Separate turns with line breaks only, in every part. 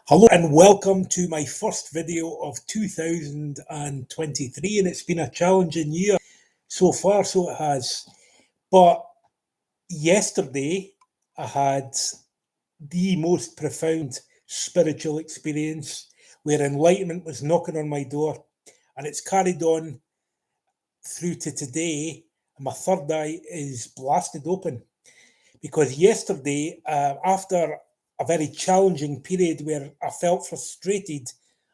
Hello and welcome to my first video of 2023, and it's been a challenging year so far, so it has. But yesterday I had the most profound spiritual experience where enlightenment was knocking on my door, and it's carried on through to today, and my third eye is blasted open. Because yesterday, after a very challenging period where I felt frustrated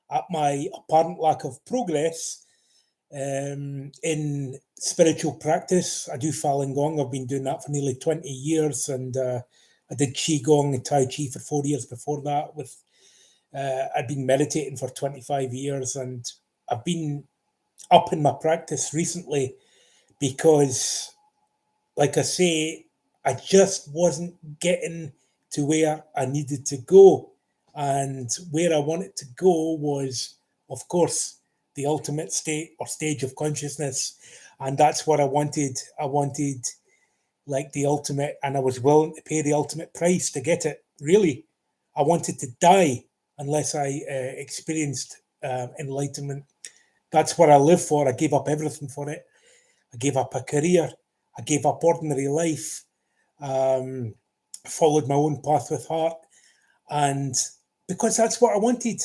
at my apparent lack of progress in spiritual practice, I do Falun Gong. I've been doing that for nearly 20 years, and I did Qigong and Tai Chi for 4 years before that. I'd been meditating for 25 years, and I've been up in my practice recently because, like I say, I just wasn't getting to where I needed to go. And where I wanted to go was, of course, the ultimate state or stage of consciousness. And that's what I wanted. I wanted like the ultimate, and I was willing to pay the ultimate price to get it. Really, I wanted to die unless I experienced enlightenment. That's what I live for. I gave up everything for it. I gave up a career. I gave up ordinary life, followed my own path with heart, and because that's what I wanted.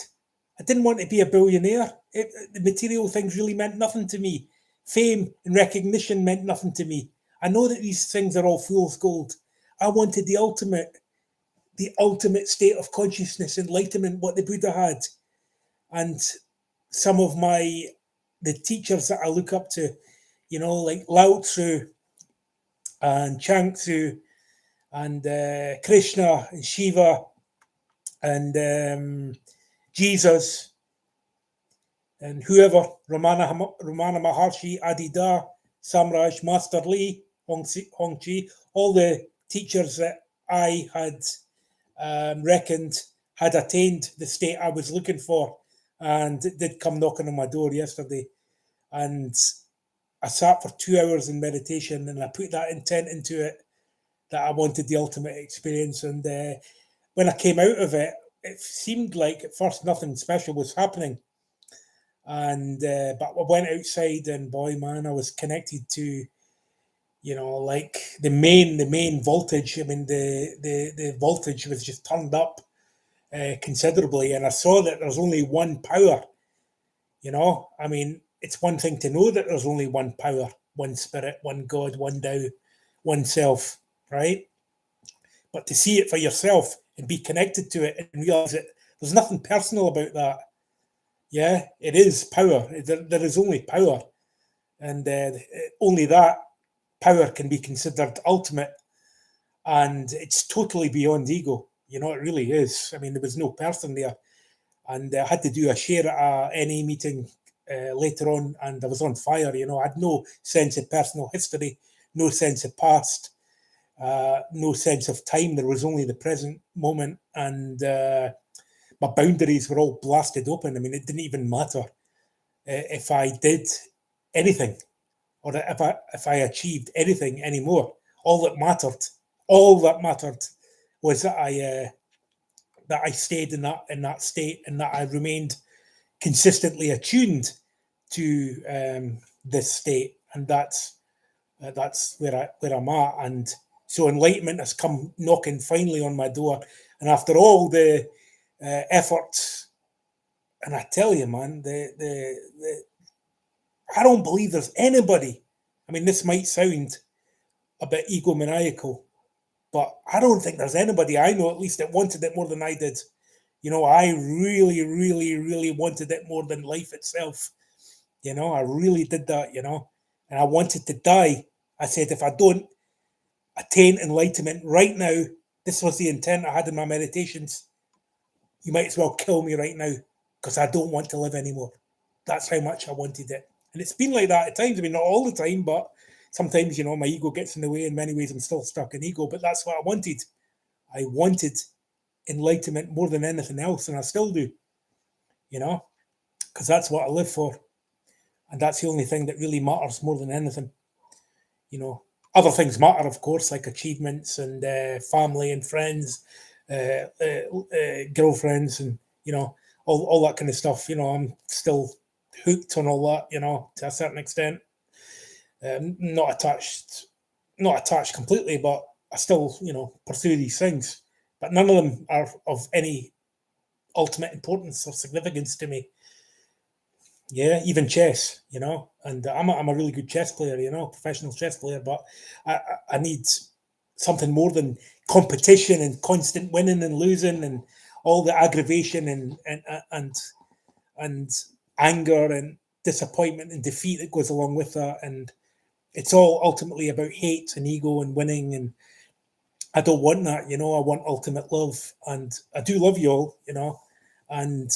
I didn't want to be a billionaire. The material things really meant nothing to me. Fame and recognition meant nothing to me. I know that these things are all fool's gold. I wanted the ultimate state of consciousness, enlightenment, what the Buddha had. And some of the teachers that I look up to, like Lao Tzu and Chang Tzu and Krishna and Shiva and Jesus and whoever, Ramana Maharshi, Adida, Samraj, Master Lee, Hong Chi, all the teachers that I had reckoned had attained the state I was looking for, and it did come knocking on my door yesterday. And I sat for 2 hours in meditation, and I put that intent into it that I wanted the ultimate experience. And when I came out of it, it seemed like at first nothing special was happening. And but I went outside, and boy, man, I was connected to, like the main voltage. I mean, the voltage was just turned up considerably, and I saw that there's only one power. I mean, it's one thing to know that there's only one power, one spirit, one God, one Tao, one self, right? But to see it for yourself and be connected to it and realize that there's nothing personal about that. Yeah, it is power. There is only power, and only that power can be considered ultimate, and it's totally beyond ego. It really is. I mean, there was no person there, and I had to do a share at a NA meeting later on, and I was on fire. I had no sense of personal history, no sense of past, no sense of time. There was only the present moment, and my boundaries were all blasted open. I mean, it didn't even matter if I did anything or if I achieved anything anymore. All that mattered was that I stayed in that state, and that I remained consistently attuned to this state, and that's where I'm at. And so enlightenment has come knocking finally on my door, and after all the efforts, and I tell you, man, I don't believe there's anybody. I mean, this might sound a bit egomaniacal, but I don't think there's anybody I know, at least, that wanted it more than I did. I really, really, really wanted it more than life itself. I really did that, and I wanted to die. I said, if I don't attain enlightenment right now, this was the intent I had in my meditations, you might as well kill me right now, because I don't want to live anymore. That's how much I wanted it. And it's been like that at times. I mean, not all the time, but sometimes, my ego gets in the way. In many ways, I'm still stuck in ego, but that's what I wanted. I wanted enlightenment more than anything else, and I still do, because that's what I live for. And that's the only thing that really matters more than anything. Other things matter, of course, like achievements and family and friends, girlfriends, and you know, all that kind of stuff. You know, I'm still hooked on all that, you know, to a certain extent. Not attached completely, but I still, you know, pursue these things. But none of them are of any ultimate importance or significance to me. Yeah, even chess, you know, and I'm a really good chess player, you know, professional chess player, but I need something more than competition and constant winning and losing and all the aggravation and anger and disappointment and defeat that goes along with that. And it's all ultimately about hate and ego and winning. And I don't want that, you know. I want ultimate love, and I do love you all, you know, and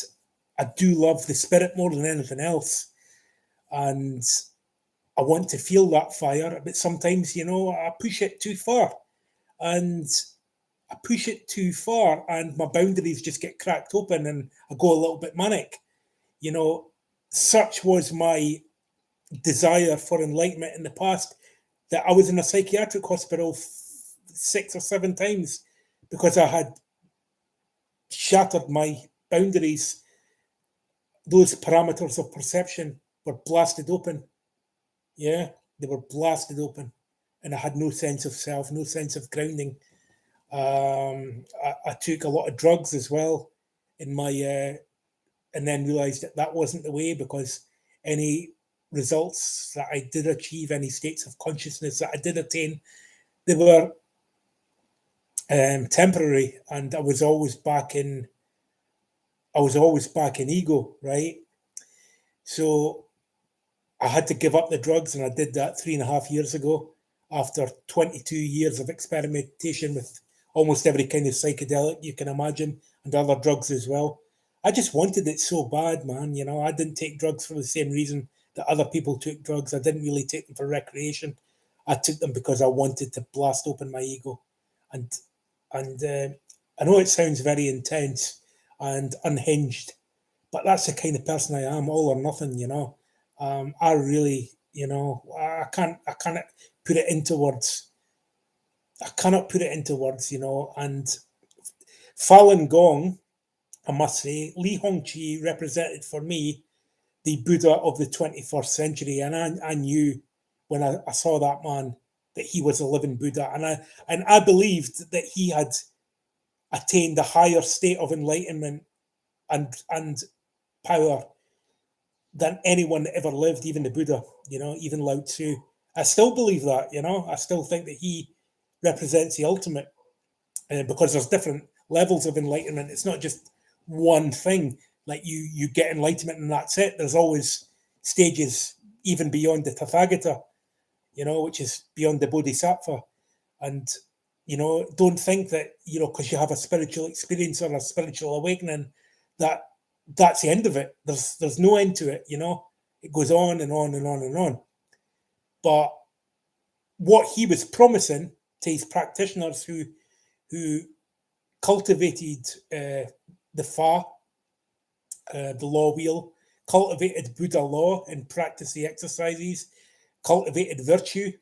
I do love the spirit more than anything else. And I want to feel that fire, but sometimes, you know, I push it too far, and I push it too far, and my boundaries just get cracked open, and I go a little bit manic. You know, such was my desire for enlightenment in the past that I was in a psychiatric hospital 6 or 7 times because I had shattered my boundaries. Those parameters of perception were blasted open. Yeah, they were blasted open, and I had no sense of self, no sense of grounding. I took a lot of drugs as well in my, and then realized that that wasn't the way, because any results that I did achieve, any states of consciousness that I did attain, they were temporary, and I was always back in. I was always back in ego, right? So I had to give up the drugs, and I did that 3.5 years ago after 22 years of experimentation with almost every kind of psychedelic you can imagine and other drugs as well. I just wanted it so bad, man. You know, I didn't take drugs for the same reason that other people took drugs. I didn't really take them for recreation. I took them because I wanted to blast open my ego. And and I know it sounds very intense and unhinged, but that's the kind of person I am, all or nothing, you know. I really, you know, I cannot put it into words. I cannot put it into words, you know. And Falun Gong, I must say, Li Hongqi represented for me the Buddha of the 21st century. And I knew when I saw that man that he was a living Buddha. And I believed that he had attained a higher state of enlightenment and power than anyone that ever lived, even the Buddha, you know, even Lao Tzu. I still believe that, you know. I still think that he represents the ultimate, because there's different levels of enlightenment. It's not just one thing. Like you get enlightenment and that's it. There's always stages even beyond the Tathagata, you know, which is beyond the Bodhisattva. And you know, don't think that, you know, because you have a spiritual experience or a spiritual awakening, that that's the end of it. There's no end to it, you know. It goes on and on and on and on. But what he was promising to his practitioners who cultivated the Fa, the law wheel, cultivated Buddha law and practiced the exercises, cultivated virtue,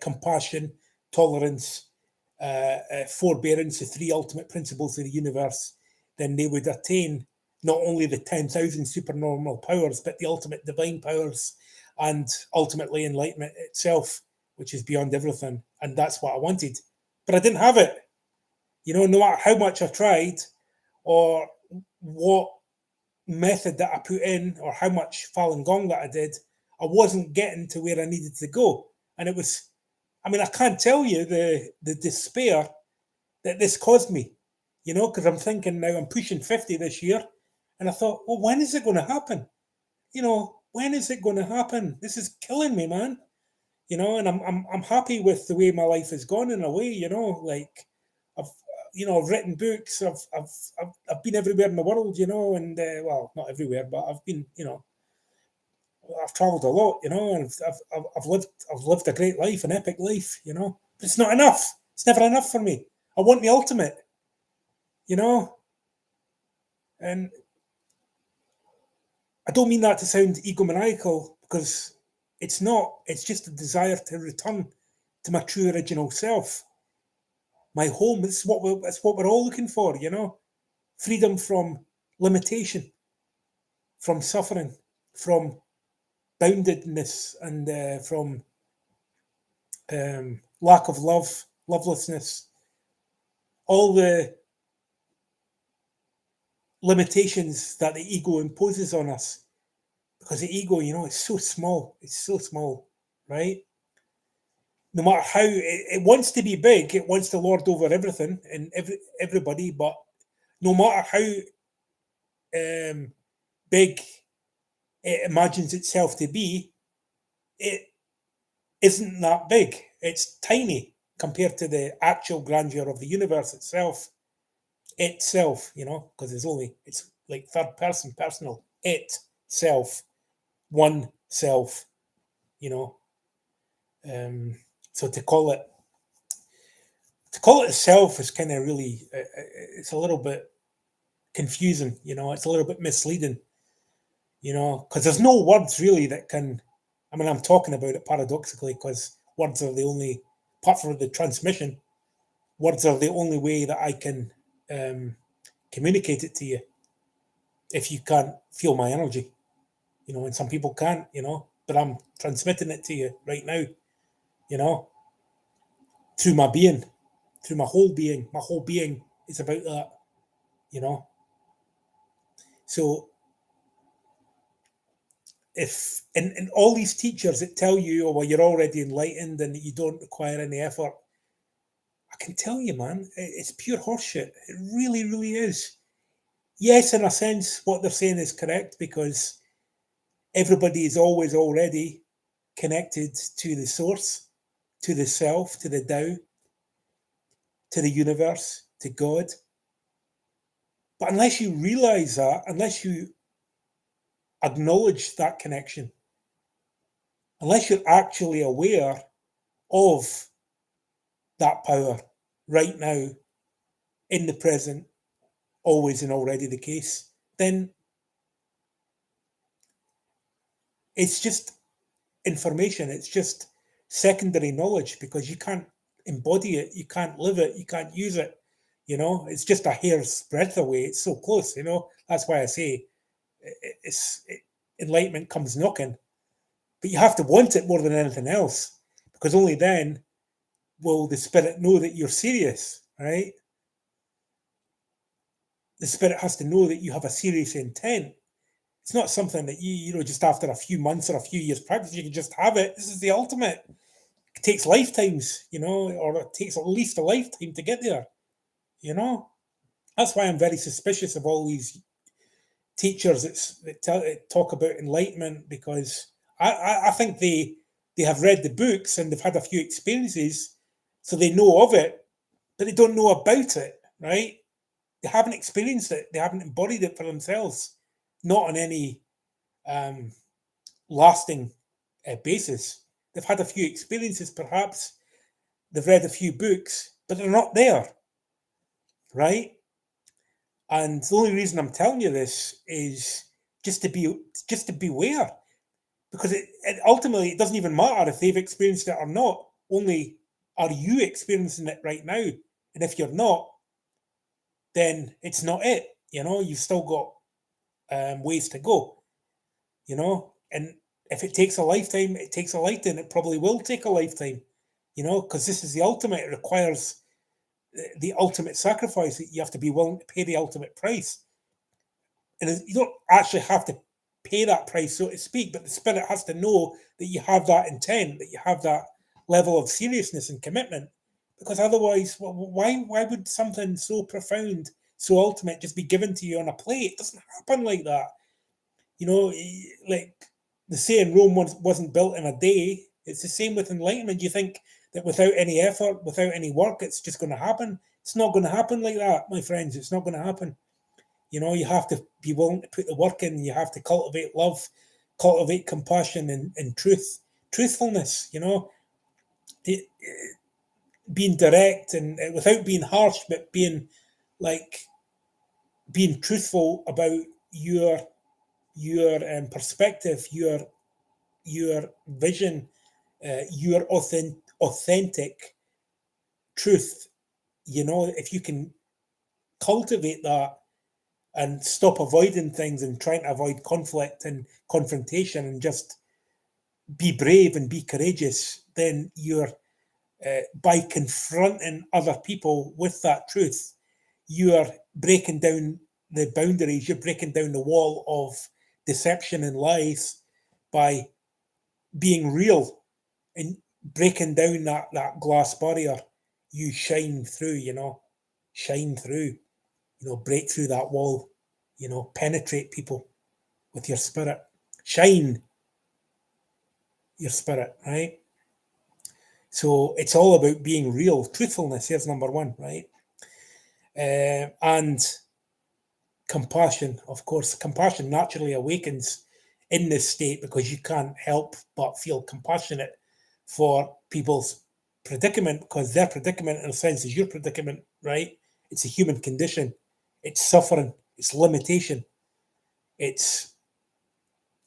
compassion, tolerance, forbearance, the three ultimate principles of the universe, then they would attain not only the 10,000 supernormal powers, but the ultimate divine powers and ultimately enlightenment itself, which is beyond everything. And that's what I wanted. But I didn't have it. You know, no matter how much I tried or what method that I put in or how much Falun Gong that I did, I wasn't getting to where I needed to go. And it was, I mean, I can't tell you the despair that this caused me, you know, because I'm thinking now I'm pushing 50 this year. And I thought, well, when is it going to happen? You know, when is it going to happen? This is killing me, man. You know, and I'm happy with the way my life has gone in a way, you know, like I've, you know, I've written books, I've been everywhere in the world, you know, and well, not everywhere, but I've been, you know, I've travelled a lot, you know, and I've lived a great life, an epic life, you know. But it's not enough. It's never enough for me. I want the ultimate, you know. And I don't mean that to sound egomaniacal, because it's not. It's just a desire to return to my true original self, my home. It's what we're all looking for, you know. freedom from limitation, from suffering, from boundedness, and from lack of love, lovelessness, all the limitations that the ego imposes on us. Because the ego, it's so small. It's so small, right? No matter how it wants to be big, it wants to lord over everything and everybody. But no matter how big it imagines itself to be, it isn't that big. It's tiny compared to the actual grandeur of the universe itself. Because it's like third person personal. Self, one self, you know. So to call it self is kind of really, it's a little bit confusing, it's a little bit misleading, because there's no words really that can, I'm talking about it paradoxically because words are the only, apart from the transmission, words are the only way that I can communicate it to you if you can't feel my energy, and some people can't, but I'm transmitting it to you right now, through my being, through my whole being. My whole being is about that, So if and all these teachers that tell you, oh, well, you're already enlightened and you don't require any effort, I can tell you, man, it's pure horseshit. It really, really is. Yes, in a sense, what they're saying is correct because everybody is always already connected to the source, to the self, to the Tao, to the universe, to God. But unless you realize that, unless you acknowledge that connection, unless you're actually aware of that power right now, in the present, always and already the case, then it's just information. It's just secondary knowledge because you can't embody it, you can't live it, you can't use it. It's just a hair's breadth away. It's so close. That's why I say enlightenment comes knocking, but you have to want it more than anything else because only then will the spirit know that you're serious, right? The spirit has to know that you have a serious intent. It's not something that you just after a few months or a few years practice, you can just have it. This is the ultimate. It takes lifetimes, or it takes at least a lifetime to get there, That's why I'm very suspicious of all these teachers that talk about enlightenment because I think they have read the books and they've had a few experiences, so they know of it, but they don't know about it, right? They haven't experienced it. They haven't embodied it for themselves, not on any lasting basis. They've had a few experiences, perhaps. They've read a few books, but they're not there, right? And the only reason I'm telling you this is just to beware, because it ultimately it doesn't even matter if they've experienced it or not. Only are you experiencing it right now, and if you're not, then it's not it. You've still got ways to go. And if it takes a lifetime, it takes a lifetime. It probably will take a lifetime. Because this is the ultimate. It requires the ultimate sacrifice. That you have to be willing to pay the ultimate price. And you don't actually have to pay that price, so to speak, but the spirit has to know that you have that intent, that you have that level of seriousness and commitment. Because otherwise, why would something so profound, so ultimate, just be given to you on a plate? It doesn't happen like that. Like the saying, Rome wasn't built in a day. It's the same with enlightenment. You think that without any effort, without any work, it's just going to happen. It's not going to happen like that, my friends. It's not going to happen. You have to be willing to put the work in. You have to cultivate love, cultivate compassion and truthfulness, being direct and without being harsh, but being truthful about your perspective, your vision, your authentic truth. If you can cultivate that, and stop avoiding things and trying to avoid conflict and confrontation and just be brave and be courageous, then you're, by confronting other people with that truth, you are breaking down the boundaries, you're breaking down the wall of deception and lies by being real and breaking down that glass barrier. You shine through, shine through, break through that wall, penetrate people with your spirit, shine your spirit, right? So it's all about being real. Truthfulness, here's number one, right? And compassion, of course. Compassion naturally awakens in this state because you can't help but feel compassionate for people's predicament, because their predicament, in a sense, is your predicament, right? It's a human condition. It's suffering. It's limitation. It's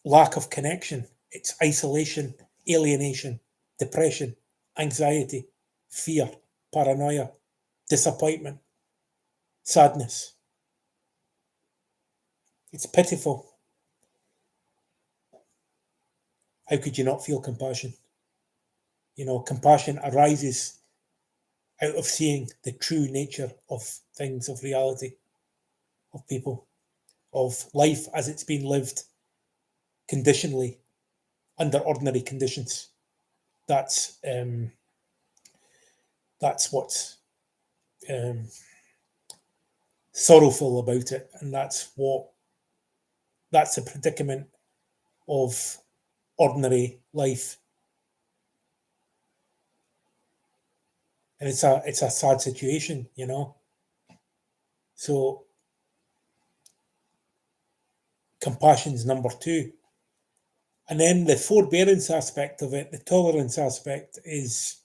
lack of connection. It's isolation, alienation, depression, anxiety, fear, paranoia, disappointment, sadness. It's pitiful. How could you not feel compassion? Compassion arises out of seeing the true nature of things, of reality, of people, of life as it's been lived conditionally under ordinary conditions. That's what's sorrowful about it, and that's a predicament of ordinary life, and it's a sad situation, So compassion's number two. And then the forbearance aspect of it, the tolerance aspect, is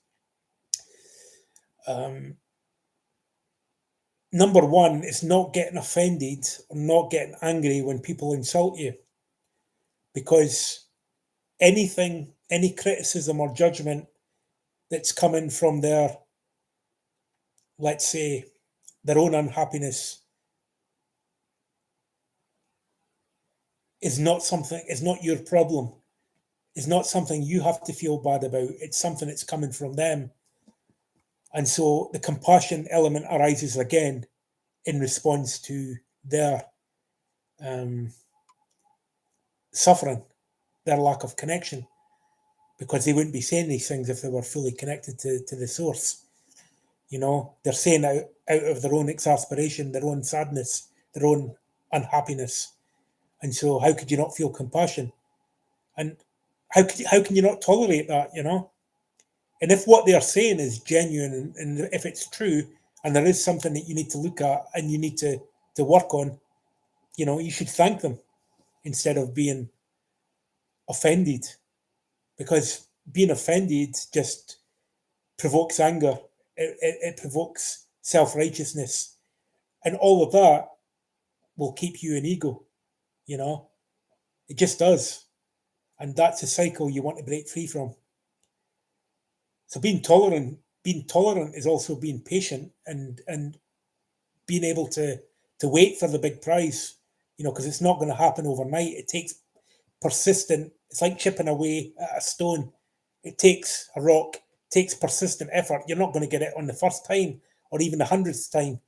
number one, it's not getting offended or not getting angry when people insult you. Because any criticism or judgment that's coming from their, let's say, their own unhappiness is not your problem. It's not something you have to feel bad about. It's something that's coming from them. And so the compassion element arises again in response to their suffering, their lack of connection, because they wouldn't be saying these things if they were fully connected to the source. They're saying out of their own exasperation, their own sadness, their own unhappiness. And so how could you not feel compassion? And how can you not tolerate that, And if what they're saying is genuine and if it's true and there is something that you need to look at and you need to work on, you should thank them instead of being offended, because being offended just provokes anger. It provokes self-righteousness, and all of that will keep you in ego. It just does, and that's a cycle you want to break free from. So being tolerant is also being patient and being able to wait for the big prize, because it's not going to happen overnight. It takes persistent. It's like chipping away at a stone. It takes a rock, takes persistent effort. You're not going to get it on the first time or even the 100th time.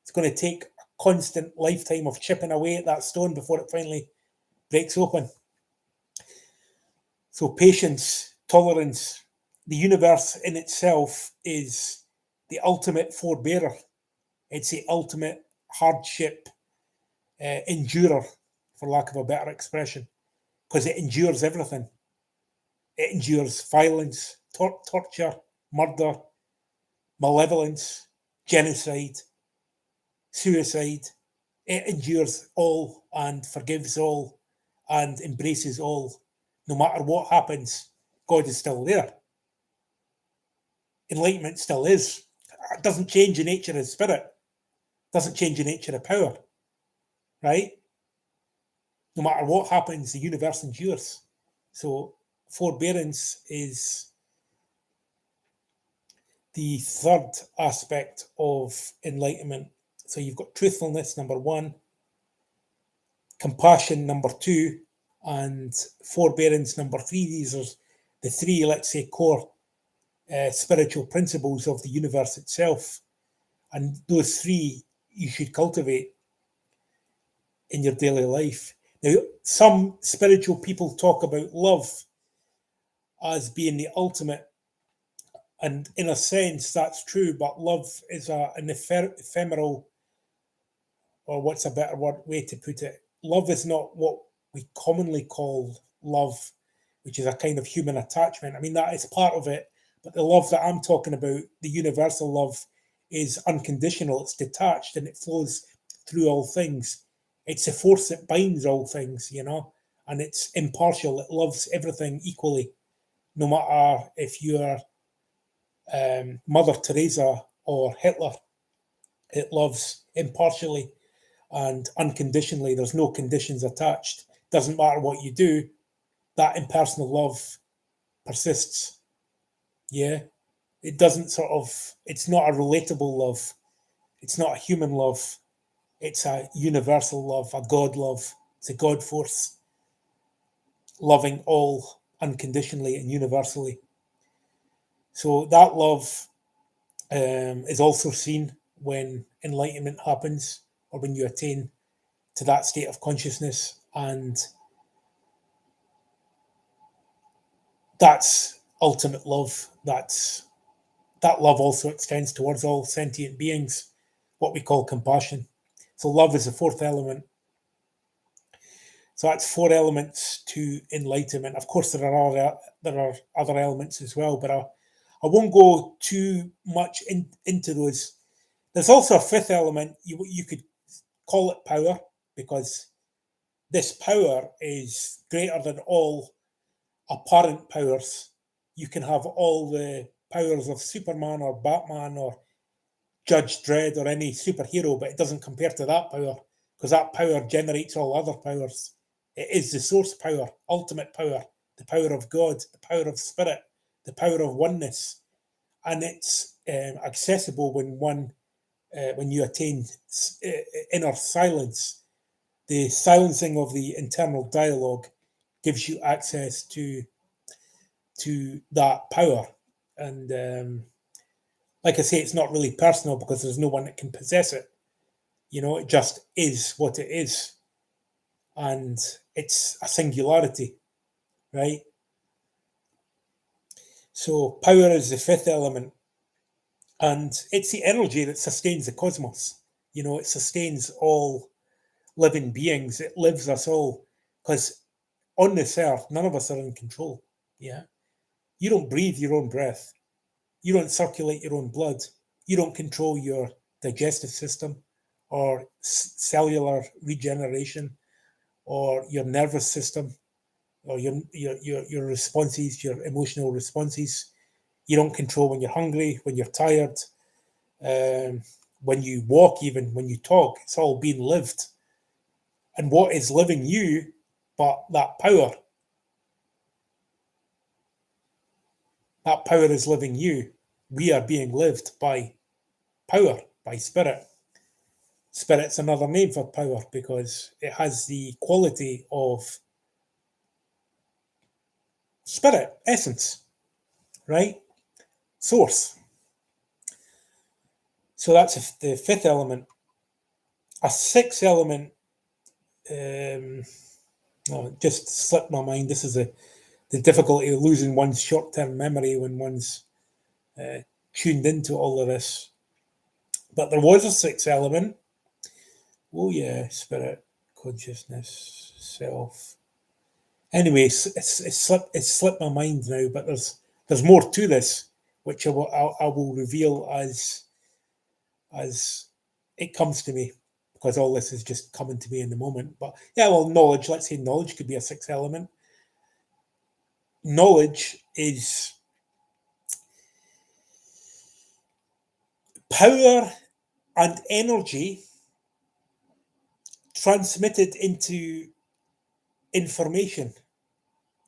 It's going to take a constant lifetime of chipping away at that stone before it finally breaks open. So patience, tolerance, the universe in itself is the ultimate forbearer. It's the ultimate hardship endurer, for lack of a better expression, because it endures everything. It endures violence, torture, murder, malevolence, genocide, suicide. It endures all and forgives all and embraces all. No matter what happens, God is still there. Enlightenment still is. It doesn't change the nature of spirit. It doesn't change the nature of power. Right? No matter what happens, the universe endures. So forbearance is the third aspect of enlightenment. So you've got truthfulness, number one. compassion number 2, and forbearance number 3. These are the 3, let's say, core spiritual principles of the universe itself. And those 3 you should cultivate in your daily life. Now, some spiritual people talk about love as being the ultimate, and in a sense that's true, but love is an ephemeral, or what's a better way to put it, love is not what we commonly call love, which is a kind of human attachment. I mean, that is part of it, but the love that I'm talking about, the universal love, is unconditional, it's detached, and it flows through all things. It's a force that binds all things, and it's impartial. It loves everything equally, no matter if you're Mother Teresa or Hitler. It loves impartially and unconditionally. There's no conditions attached. Doesn't matter what you do, that impersonal love persists. Yeah. It doesn't it's not a relatable love. It's not a human love. It's a universal love, a God love. It's a God force, loving all unconditionally and universally. So that love is also seen when enlightenment happens, or when you attain to that state of consciousness. And that's ultimate love. That love also extends towards all sentient beings, what we call compassion. So love is the 4th element. So that's 4 elements to enlightenment. Of course, there are other elements as well, but I won't go too much into those. There's also a 5th element. You could call it power, because this power is greater than all apparent powers. You can have all the powers of Superman or Batman or Judge Dredd or any superhero, but it doesn't compare to that power, because that power generates all other powers. It is the source power, ultimate power, the power of God, the power of spirit, the power of oneness. And it's accessible when you attain inner silence. The silencing of the internal dialogue gives you access to that power. And like I say, it's not really personal, because there's no one that can possess it. It just is what it is. And it's a singularity, right? So power is the 5th element. And it's the energy that sustains the cosmos. It sustains all living beings. It lives us all. Because on this earth, none of us are in control. Yeah. You don't breathe your own breath. You don't circulate your own blood. You don't control your digestive system or cellular regeneration or your nervous system or your responses, your emotional responses. You don't control when you're hungry, when you're tired, when you walk, even when you talk. It's all being lived. And what is living you but that power? That power is living you. We are being lived by power, by spirit. Spirit's another name for power, because it has the quality of spirit, essence, right? Source. So that's the 5th element. A 6th element, it just slipped my mind. This is the difficulty of losing one's short-term memory when one's tuned into all of this. But there was a 6th element. Oh yeah, spirit, consciousness, self. Anyway, it's slipped my mind now. But there's more to this, which I will reveal as it comes to me, because all this is just coming to me in the moment. But yeah, well, knowledge. Let's say knowledge could be a 6th element. Knowledge is power and energy transmitted into information.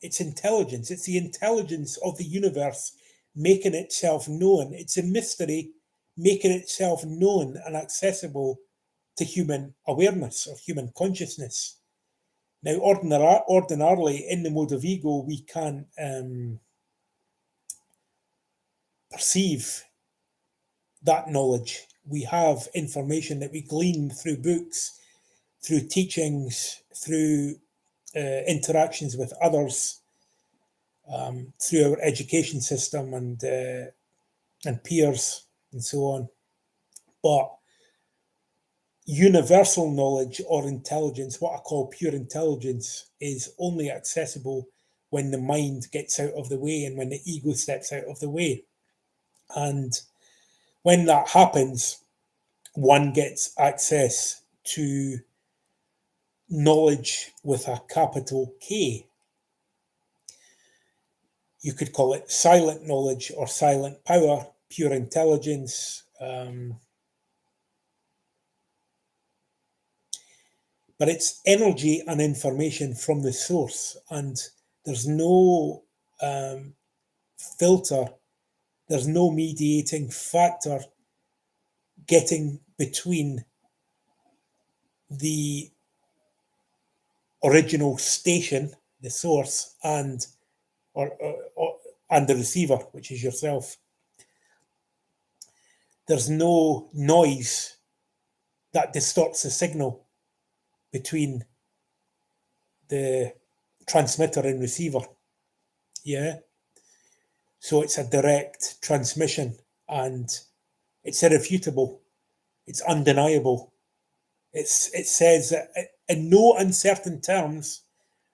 It's intelligence. It's the intelligence of the universe making itself known. It's a mystery making itself known and accessible to human awareness or human consciousness. Now, ordinarily, in the mode of ego, we can perceive that knowledge. We have information that we glean through books, through teachings, through interactions with others, through our education system and peers and so on. But universal knowledge or intelligence, what I call pure intelligence, is only accessible when the mind gets out of the way and when the ego steps out of the way. And when that happens, one gets access to knowledge with a capital K. You could call it silent knowledge or silent power, pure intelligence. But it's energy and information from the source, and there's no filter, there's no mediating factor getting between the original station, the source, and the receiver, which is yourself. There's no noise that distorts the signal between the transmitter and receiver. Yeah. So it's a direct transmission, and it's irrefutable. It's undeniable. It says that in no uncertain terms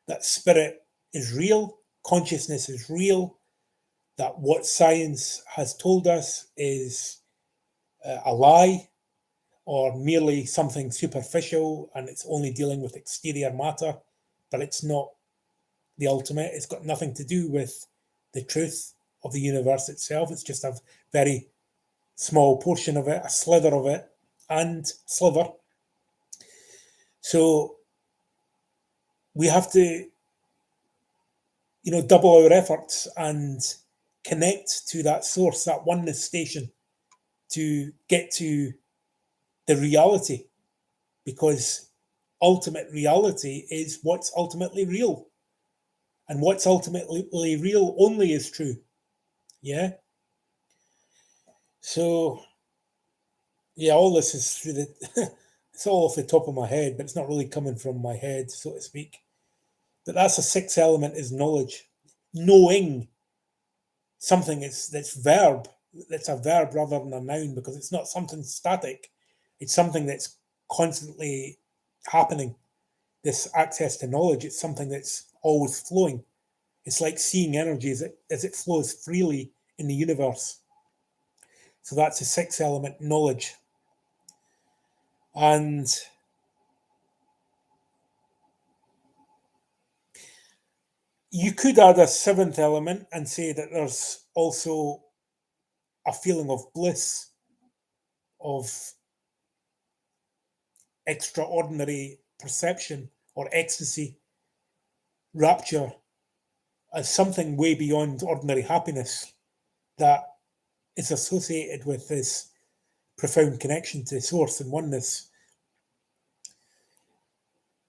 that spirit is real, consciousness is real, that what science has told us is a lie or merely something superficial, and it's only dealing with exterior matter, but it's not the ultimate. It's got nothing to do with the truth of the universe itself. It's just a very small portion of it, a slither of it, and sliver. So we have to, double our efforts and connect to that source, that oneness station, to get to the reality, because ultimate reality is what's ultimately real, and what's ultimately real only is true. Yeah. So yeah, all this is through the it's all off the top of my head, but it's not really coming from my head, so to speak. But that's a sixth element, is knowledge. Knowing something that's verb. That's a verb rather than a noun, because it's not something static. It's something that's constantly happening. This access to knowledge, it's something that's always flowing. It's like seeing energy as it flows freely in the universe. So that's the sixth element, knowledge. And you could add a seventh element and say that there's also a feeling of bliss, of extraordinary perception or ecstasy, rapture, as something way beyond ordinary happiness that is associated with this profound connection to source and oneness.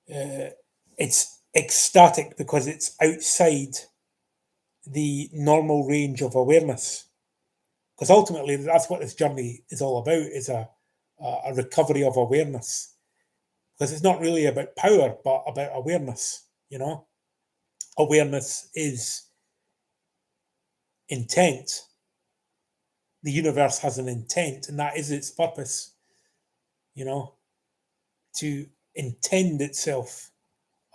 It's ecstatic because it's outside the normal range of awareness. Because ultimately, that's what this journey is all about, is a recovery of awareness. Because it's not really about power, but about awareness, Awareness is intent. The universe has an intent, and that is its purpose, to intend itself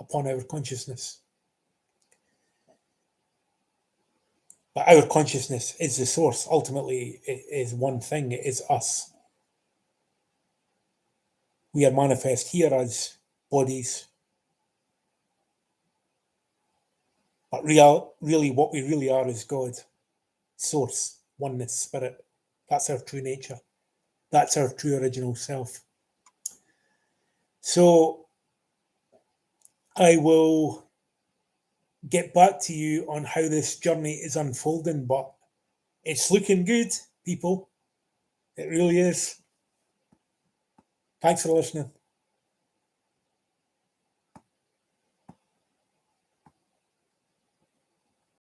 upon our consciousness. But our consciousness is the source. Ultimately, it is one thing. It is us. We are manifest here as bodies. But really, what we really are is God. Source, oneness, spirit. That's our true nature. That's our true original self. So I will get back to you on how this journey is unfolding, but it's looking good, people. It really is. Thanks for listening.